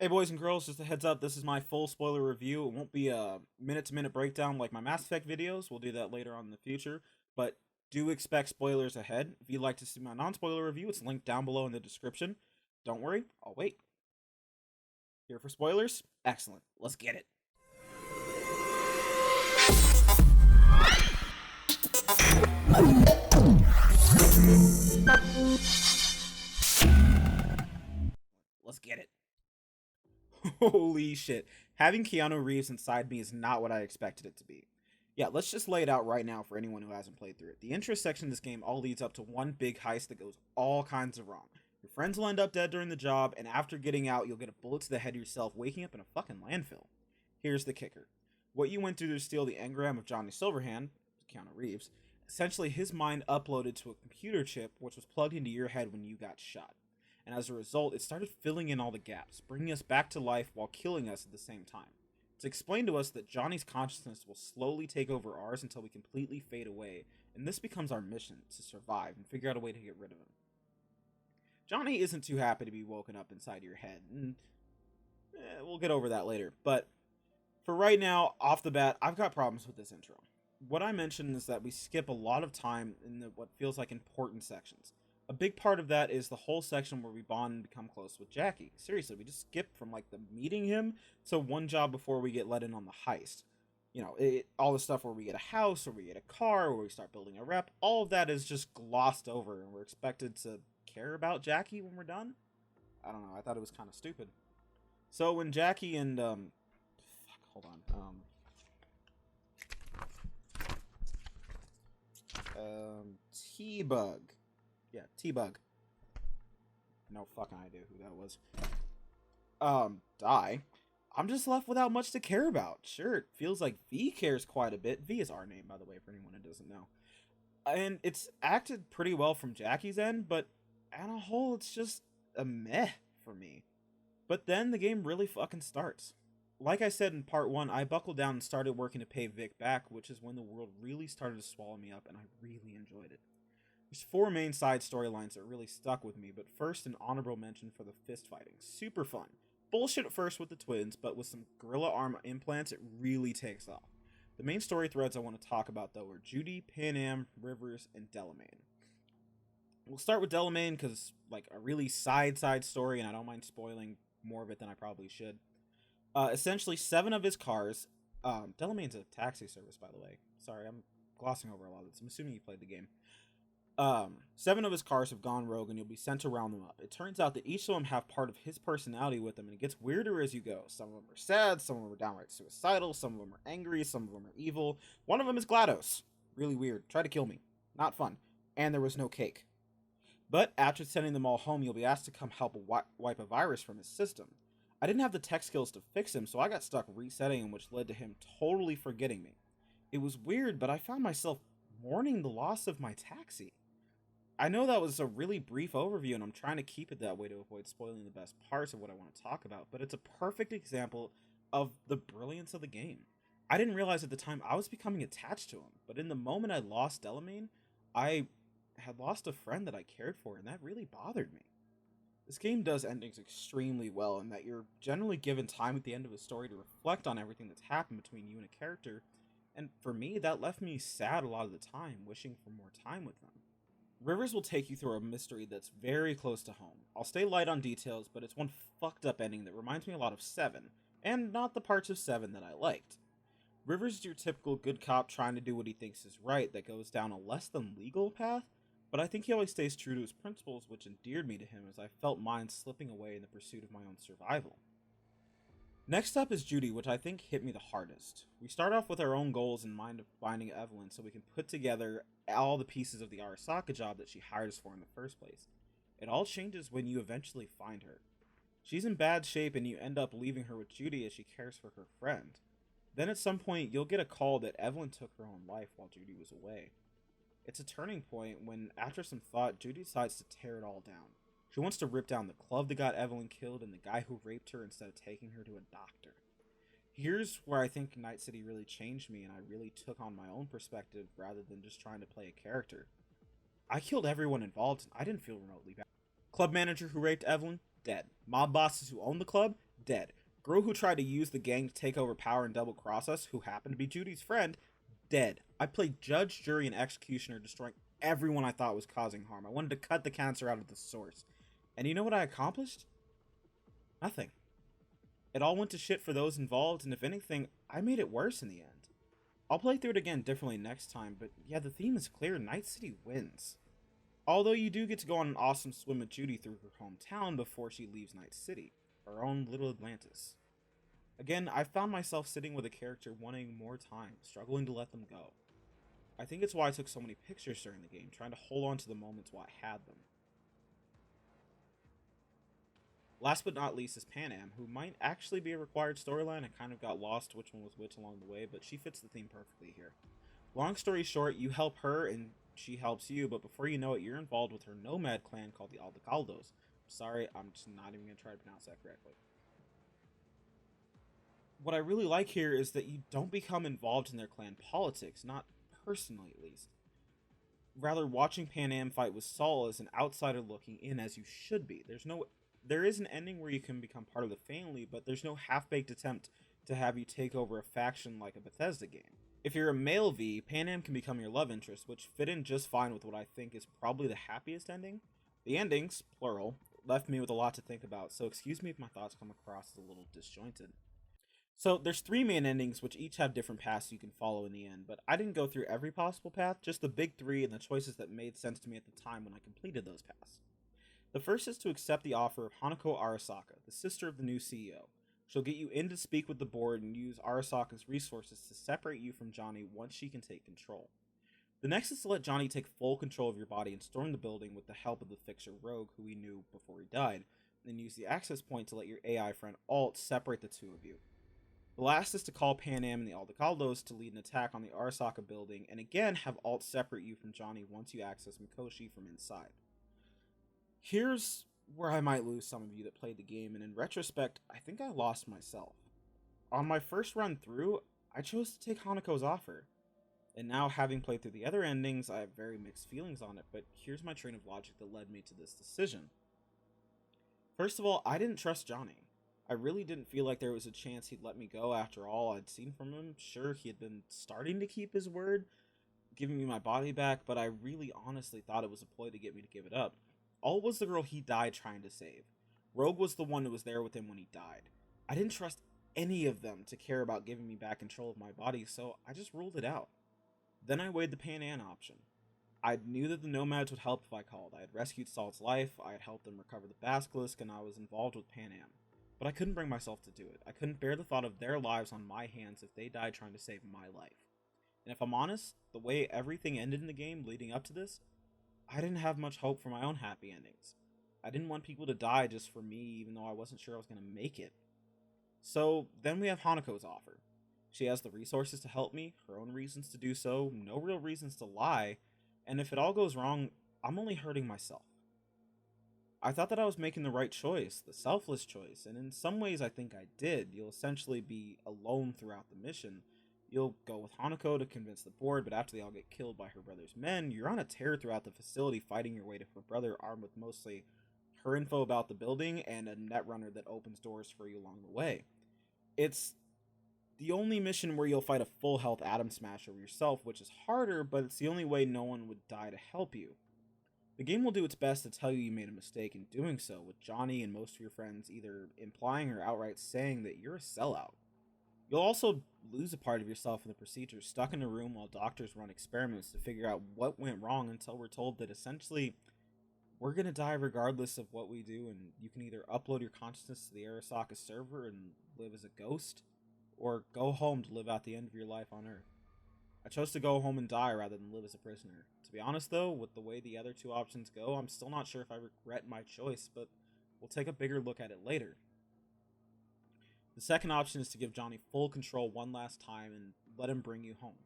Hey boys and girls, just a heads up, this is my full spoiler review. It won't be a minute-to-minute breakdown like my Mass Effect videos. We'll do that later on in the future, but do expect spoilers ahead. If you'd like to see my non-spoiler review, it's linked down below in the description. Don't worry, I'll wait. Here for spoilers? Excellent. Let's get it. Let's get it. Holy shit. Having Keanu Reeves inside me is not what I expected it to be. Yeah, let's just lay it out right now for anyone who hasn't played through it. The intro section of this game all leads up to one big heist that goes all kinds of wrong. Your friends will end up dead during the job, and after getting out, you'll get a bullet to the head yourself, waking up in a fucking landfill. Here's the kicker. What you went through to steal the engram of Johnny Silverhand, Keanu Reeves, essentially his mind uploaded to a computer chip which was plugged into your head when you got shot. And as a result, it started filling in all the gaps, bringing us back to life while killing us at the same time. It's explained to us that Johnny's consciousness will slowly take over ours until we completely fade away, and this becomes our mission, to survive and figure out a way to get rid of him. Johnny isn't too happy to be woken up inside your head, and we'll get over that later, but for right now, off the bat, I've got problems with this intro. What I mentioned is that we skip a lot of time in what feels like important sections. A big part of that is the whole section where we bond and become close with Jackie. Seriously, we just skip from like the meeting him to one job before we get let in on the heist. You know, all the stuff where we get a house, or we get a car, or we start building a rep, all of that is just glossed over, and we're expected to care about Jackie when we're done. I don't know, I thought it was kind of stupid. So when Jackie and, hold on, T-Bug. Yeah, T-Bug. No fucking idea who that was. Die. I'm just left without much to care about. Sure, it feels like V cares quite a bit. V is our name, by the way, for anyone who doesn't know. And it's acted pretty well from Jackie's end, but on a whole, it's just a meh for me. But then the game really fucking starts. Like I said in part 1, I buckled down and started working to pay Vic back, which is when the world really started to swallow me up, and I really enjoyed it. There's 4 main side storylines that really stuck with me, but first an honorable mention for the fist fighting. Super fun. Bullshit at first with the twins, but with some gorilla arm implants, it really takes off. The main story threads I want to talk about, though, are Judy, Panam, Rivers, and Delamain. We'll start with Delamain because, like, a really side story, and I don't mind spoiling more of it than I probably should. Essentially, 7 of his cars. Delamain's a taxi service, by the way. Sorry, I'm glossing over a lot of this. I'm assuming you played the game. 7 of his cars have gone rogue, and you'll be sent to round them up. It turns out that each of them have part of his personality with them, and it gets weirder as you go. Some of them are sad, some of them are downright suicidal, some of them are angry, some of them are evil. One of them is GLaDOS. Really weird. Try to kill me. Not fun. And there was no cake. But after sending them all home, you'll be asked to come help wipe a virus from his system. I didn't have the tech skills to fix him, so I got stuck resetting him, which led to him totally forgetting me. It was weird, but I found myself mourning the loss of my taxi. I know that was a really brief overview, and I'm trying to keep it that way to avoid spoiling the best parts of what I want to talk about, but it's a perfect example of the brilliance of the game. I didn't realize at the time I was becoming attached to him, but in the moment I lost Delamain, I had lost a friend that I cared for, and that really bothered me. This game does endings extremely well, in that you're generally given time at the end of a story to reflect on everything that's happened between you and a character, and for me, that left me sad a lot of the time, wishing for more time with them. Rivers will take you through a mystery that's very close to home. I'll stay light on details, but it's one fucked up ending that reminds me a lot of 7, and not the parts of 7 that I liked. Rivers is your typical good cop trying to do what he thinks is right that goes down a less than legal path, but I think he always stays true to his principles, which endeared me to him as I felt mine slipping away in the pursuit of my own survival. Next up is Judy, which I think hit me the hardest. We start off with our own goals in mind of finding Evelyn so we can put together all the pieces of the Arasaka job that she hired us for in the first place. It all changes when you eventually find her. She's in bad shape and you end up leaving her with Judy as she cares for her friend. Then at some point you'll get a call that Evelyn took her own life while Judy was away. It's a turning point when, after some thought, Judy decides to tear it all down. She wants to rip down the club that got Evelyn killed and the guy who raped her instead of taking her to a doctor. Here's where I think Night City really changed me, and I really took on my own perspective rather than just trying to play a character. I killed everyone involved, and I didn't feel remotely bad. Club manager who raped Evelyn, dead. Mob bosses who owned the club, dead. Girl who tried to use the gang to take over power and double cross us, who happened to be Judy's friend, dead. I played judge, jury, and executioner, destroying everyone I thought was causing harm. I wanted to cut the cancer out of the source. And you know what I accomplished? Nothing. It all went to shit for those involved, and if anything, I made it worse in the end. I'll play through it again differently next time, but yeah, the theme is clear. Night City wins. Although you do get to go on an awesome swim with Judy through her hometown before she leaves Night City, her own little Atlantis. Again, I found myself sitting with a character wanting more time, struggling to let them go. I think it's why I took so many pictures during the game, trying to hold on to the moments while I had them. Last but not least is Pan Am, who might actually be a required storyline. I kind of got lost which one was which along the way, but she fits the theme perfectly here. Long story short, you help her and she helps you, but before you know it, you're involved with her nomad clan called the Aldecaldos. Sorry, I'm just not even going to try to pronounce that correctly. What I really like here is that you don't become involved in their clan politics, not personally at least. Rather, watching Pan Am fight with Saul as an outsider looking in, as you should be. There is an ending where you can become part of the family, but there's no half-baked attempt to have you take over a faction like a Bethesda game. If you're a male V, Pan Am can become your love interest, which fit in just fine with what I think is probably the happiest ending. The endings, plural, left me with a lot to think about, so excuse me if my thoughts come across as a little disjointed. So there's 3 main endings, which each have different paths you can follow in the end, but I didn't go through every possible path, just the big 3 and the choices that made sense to me at the time when I completed those paths. The first is to accept the offer of Hanako Arasaka, the sister of the new CEO. She'll get you in to speak with the board and use Arasaka's resources to separate you from Johnny once she can take control. The next is to let Johnny take full control of your body and storm the building with the help of the fixer Rogue, who we knew before he died, then use the access point to let your AI friend Alt separate the two of you. The last is to call Pan Am and the Aldecaldos to lead an attack on the Arasaka building, and again have Alt separate you from Johnny once you access Mikoshi from inside. Here's where I might lose some of you that played the game, and in retrospect, I think I lost myself. On my first run through, I chose to take Hanako's offer, and now having played through the other endings, I have very mixed feelings on it, but here's my train of logic that led me to this decision. First of all, I didn't trust Johnny. I really didn't feel like there was a chance he'd let me go after all I'd seen from him. Sure, he had been starting to keep his word, giving me my body back, but I really honestly thought it was a ploy to get me to give it up. Alt was the girl he died trying to save. Rogue was the one who was there with him when he died. I didn't trust any of them to care about giving me back control of my body, so I just ruled it out. Then I weighed the Pan Am option. I knew that the Nomads would help if I called. I had rescued Salt's life, I had helped them recover the Basilisk, and I was involved with Pan Am. But I couldn't bring myself to do it. I couldn't bear the thought of their lives on my hands if they died trying to save my life. And if I'm honest, the way everything ended in the game leading up to this, I didn't have much hope for my own happy endings. I didn't want people to die just for me, even though I wasn't sure I was going to make it. So then we have Hanako's offer. She has the resources to help me, her own reasons to do so, no real reasons to lie, and if it all goes wrong, I'm only hurting myself. I thought that I was making the right choice, the selfless choice, and in some ways I think I did. You'll essentially be alone throughout the mission. You'll go with Hanako to convince the board, but after they all get killed by her brother's men, you're on a tear throughout the facility fighting your way to her brother, armed with mostly her info about the building and a netrunner that opens doors for you along the way. It's the only mission where you'll fight a full health Atom Smasher yourself, which is harder, but it's the only way no one would die to help you. The game will do its best to tell you made a mistake in doing so, with Johnny and most of your friends either implying or outright saying that you're a sellout. You'll also lose a part of yourself in the procedure, stuck in a room while doctors run experiments to figure out what went wrong until we're told that essentially we're going to die regardless of what we do, and you can either upload your consciousness to the Arasaka server and live as a ghost, or go home to live out the end of your life on Earth. I chose to go home and die rather than live as a prisoner. To be honest though, with the way the other two options go, I'm still not sure if I regret my choice, but we'll take a bigger look at it later. The second option is to give Johnny full control one last time and let him bring you home.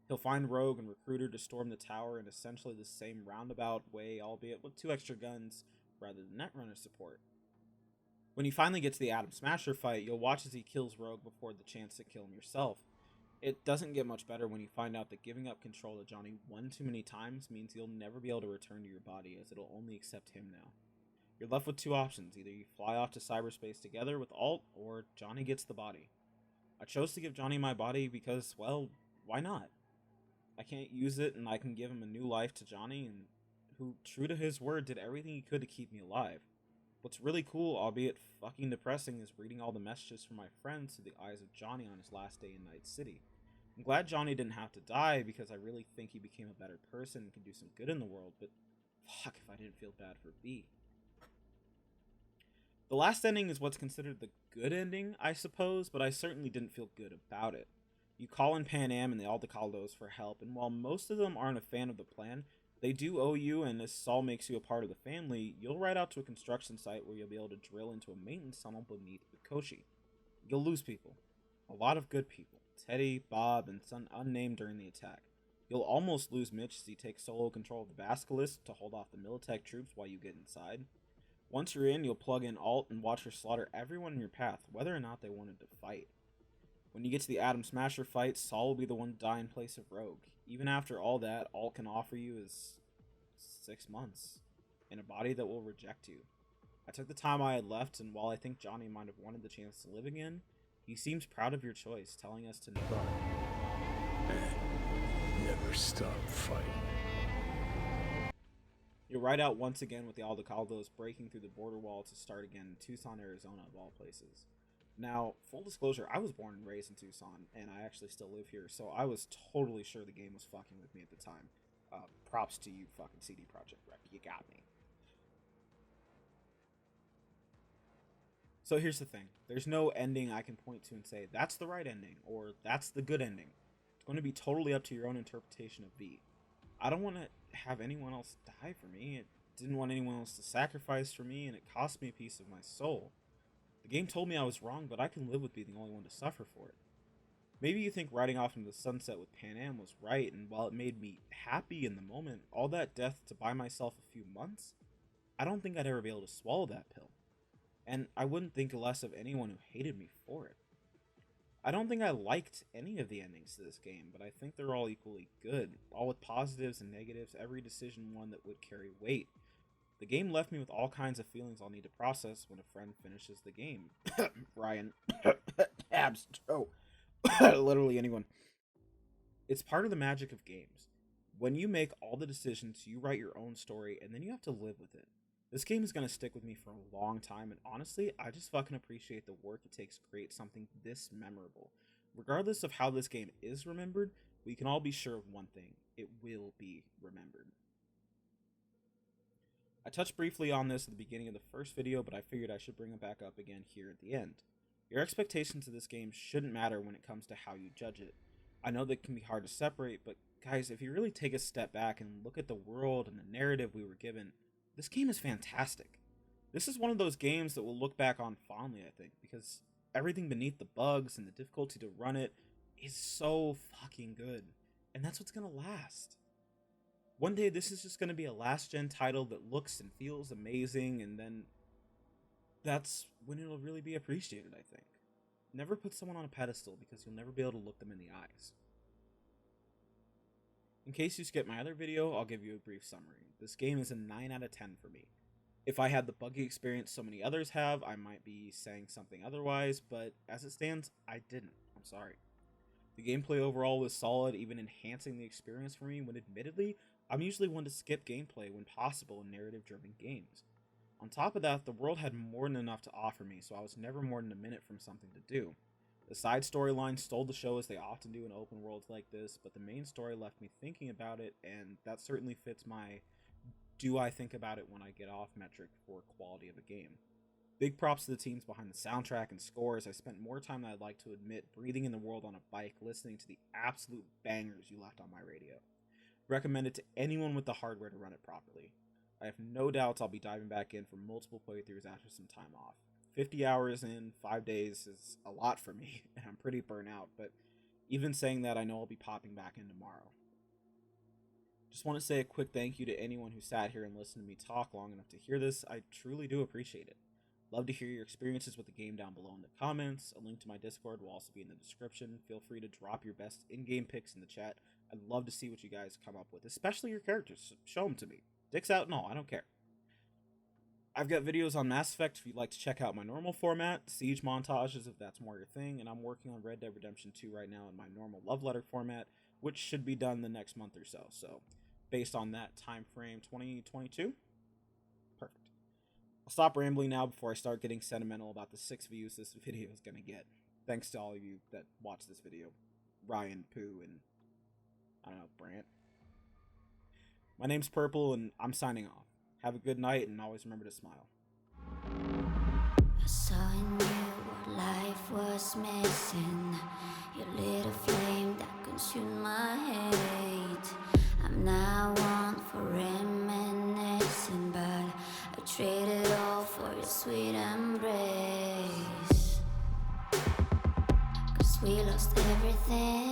He'll find Rogue and Recruiter to storm the tower in essentially the same roundabout way, albeit with 2 extra guns rather than Netrunner support. When you finally get to the Atom Smasher fight, you'll watch as he kills Rogue before the chance to kill him yourself. It doesn't get much better when you find out that giving up control to Johnny one too many times means you'll never be able to return to your body, as it'll only accept him now. You're left with two options. Either you fly off to cyberspace together with Alt, or Johnny gets the body. I chose to give Johnny my body because, well, why not? I can't use it, and I can give him a new life to Johnny, and who, true to his word, did everything he could to keep me alive. What's really cool, albeit fucking depressing, is reading all the messages from my friends through the eyes of Johnny on his last day in Night City. I'm glad Johnny didn't have to die because I really think he became a better person and can do some good in the world, but fuck if I didn't feel bad for B. The last ending is what's considered the good ending, I suppose, but I certainly didn't feel good about it. You call in Pan Am and the Aldecaldos for help, and while most of them aren't a fan of the plan, they do owe you, and this all makes you a part of the family. You'll ride out to a construction site where you'll be able to drill into a maintenance tunnel beneath Mikoshi. You'll lose people. A lot of good people. Teddy, Bob, and some unnamed during the attack. You'll almost lose Mitch as he takes solo control of the Basilisk to hold off the Militech troops while you get inside. Once you're in, you'll plug in Alt and watch her slaughter everyone in your path, whether or not they wanted to fight. When you get to the Atom Smasher fight, Saul will be the one to die in place of Rogue. Even after all that, Alt can offer you is 6 months in a body that will reject you. I took the time I had left, and while I think Johnny might have wanted the chance to live again, he seems proud of your choice, telling us to never stop fighting. You'll ride out once again with the Aldecaldos breaking through the border wall to start again in Tucson, Arizona, of all places. Now, full disclosure, I was born and raised in Tucson, and I actually still live here, so I was totally sure the game was fucking with me at the time. Props to you, fucking CD Projekt Red. You got me. So here's the thing. There's no ending I can point to and say, that's the right ending, or that's the good ending. It's going to be totally up to your own interpretation of V. I don't want to have anyone else die for me. It didn't want anyone else to sacrifice for me, and it cost me a piece of my soul. The game told me I was wrong, but I can live with being the only one to suffer for it. Maybe you think riding off into the sunset with Pan Am was right, and while it made me happy in the moment, all that death to buy myself a few months, I don't think I'd ever be able to swallow that pill. And I wouldn't think less of anyone who hated me for it. I don't think I liked any of the endings to this game, but I think they're all equally good, all with positives and negatives, every decision one that would carry weight. The game left me with all kinds of feelings I'll need to process when a friend finishes the game. Ryan. Abs. Oh. Literally anyone. It's part of the magic of games. When you make all the decisions, you write your own story, and then you have to live with it. This game is going to stick with me for a long time, and honestly, I just fucking appreciate the work it takes to create something this memorable. Regardless of how this game is remembered, we can all be sure of one thing. It will be remembered. I touched briefly on this at the beginning of the first video, but I figured I should bring it back up again here at the end. Your expectations of this game shouldn't matter when it comes to how you judge it. I know that can be hard to separate, but guys, if you really take a step back and look at the world and the narrative we were given, this game is fantastic. This is one of those games that we'll look back on fondly, I think, because everything beneath the bugs and the difficulty to run it is so fucking good. And that's what's going to last. One day, this is just going to be a last-gen title that looks and feels amazing, and then that's when it'll really be appreciated, I think. Never put someone on a pedestal because you'll never be able to look them in the eyes. In case you skipped my other video, I'll give you a brief summary. This game is a 9 out of 10 for me. If I had the buggy experience so many others have, I might be saying something otherwise, but as it stands, I didn't. I'm sorry. The gameplay overall was solid, even enhancing the experience for me when admittedly, I'm usually one to skip gameplay when possible in narrative-driven games. On top of that, the world had more than enough to offer me, so I was never more than a minute from something to do. The side storylines stole the show as they often do in open worlds like this, but the main story left me thinking about it, and that certainly fits my do I think about it when I get off metric for quality of a game. Big props to the teams behind the soundtrack and scores. I spent more time than I'd like to admit breathing in the world on a bike, listening to the absolute bangers you left on my radio. Recommend it to anyone with the hardware to run it properly. I have no doubts I'll be diving back in for multiple playthroughs after some time off. 50 hours in 5 days is a lot for me, and I'm pretty burnt out, but even saying that, I know I'll be popping back in tomorrow. Just want to say a quick thank you to anyone who sat here and listened to me talk long enough to hear this. I truly do appreciate it. Love to hear your experiences with the game down below in the comments. A link to my Discord will also be in the description. Feel free to drop your best in-game picks in the chat. I'd love to see what you guys come up with, especially your characters. Show them to me. Dicks out and all, I don't care. I've got videos on Mass Effect if you'd like to check out my normal format, Siege montages if that's more your thing, and I'm working on Red Dead Redemption 2 right now in my normal love letter format, which should be done the next month or so. So, based on that time frame, 2022, perfect. I'll stop rambling now before I start getting sentimental about the 6 views this video is gonna get. Thanks to all of you that watch this video, Ryan, Pooh, and I don't know, Brant. My name's Purple, and I'm signing off. Have a good night, and always remember to smile. I saw in you what life was missing. You lit a flame that consumed my hate. I'm now one for reminiscing, but I traded all for your sweet embrace. 'Cause we lost everything.